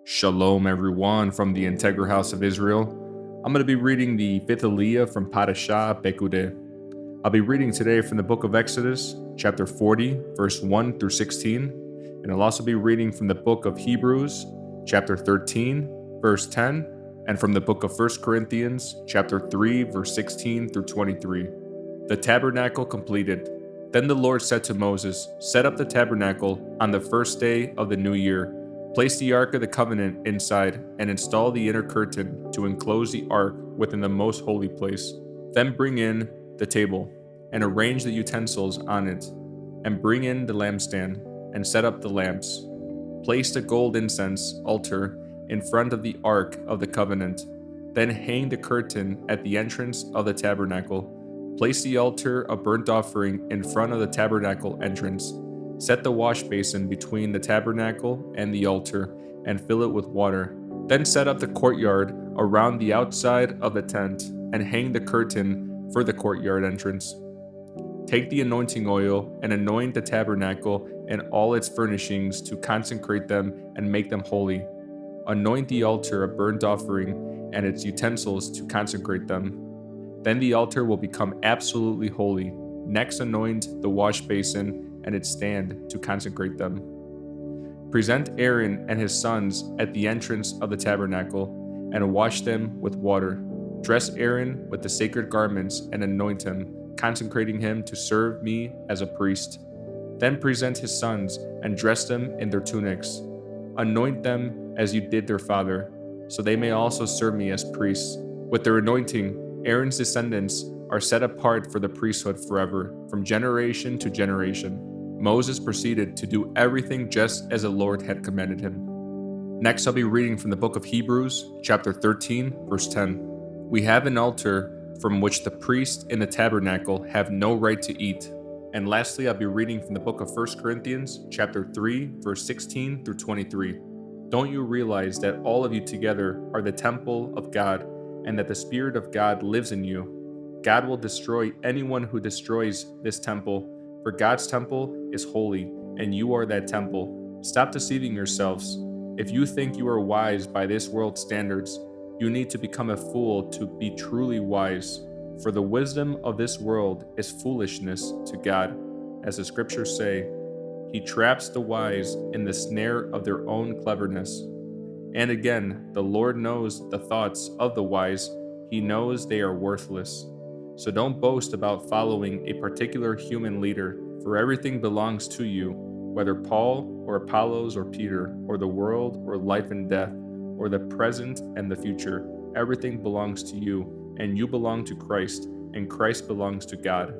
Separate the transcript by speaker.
Speaker 1: Shalom, everyone, from the Integral House of Israel. I'm going to be reading the 5th Aliyah from Parashah, Pekudei. I'll be reading today from the book of Exodus, chapter 40, verse 1 through 16, and I'll also be reading from the book of Hebrews, chapter 13, verse 10, and from the book of 1 Corinthians, chapter 3, verse 16 through 23. The tabernacle completed. Then the Lord said to Moses, "Set up the tabernacle on the first day of the new year. Place the Ark of the Covenant inside, and install the inner curtain to enclose the Ark within the most holy place. Then bring in the table, and arrange the utensils on it, and bring in the lampstand, and set up the lamps. Place the gold incense altar in front of the Ark of the Covenant. Then hang the curtain at the entrance of the tabernacle. Place the altar of burnt offering in front of the tabernacle entrance. Set the wash basin between the tabernacle and the altar, and fill it with water. Then set up the courtyard around the outside of the tent, and hang the curtain for the courtyard entrance. Take the anointing oil and anoint the tabernacle and all its furnishings to consecrate them and make them holy. Anoint the altar of burnt offering and its utensils to consecrate them. Then the altar will become absolutely holy. Next, anoint the wash basin and its stand to consecrate them. Present Aaron and his sons at the entrance of the tabernacle, and wash them with water. Dress Aaron with the sacred garments and anoint him, consecrating him to serve me as a priest. Then present his sons and dress them in their tunics. Anoint them as you did their father, so they may also serve me as priests. With their anointing, Aaron's descendants are set apart for the priesthood forever, from generation to generation." Moses proceeded to do everything just as the Lord had commanded him. Next, I'll be reading from the book of Hebrews, chapter 13, verse 10. "We have an altar from which the priests in the tabernacle have no right to eat." And lastly, I'll be reading from the book of 1 Corinthians, chapter 3, verse 16 through 23. "Don't you realize that all of you together are the temple of God, and that the Spirit of God lives in you? God will destroy anyone who destroys this temple, for God's temple is holy, and you are that temple. Stop deceiving yourselves. If you think you are wise by this world's standards, you need to become a fool to be truly wise. For the wisdom of this world is foolishness to God. As the scriptures say, He traps the wise in the snare of their own cleverness. And again, the Lord knows the thoughts of the wise. He knows they are worthless. So don't boast about following a particular human leader, for everything belongs to you, whether Paul or Apollos or Peter, or the world or life and death, or the present and the future. Everything belongs to you, and you belong to Christ, and Christ belongs to God.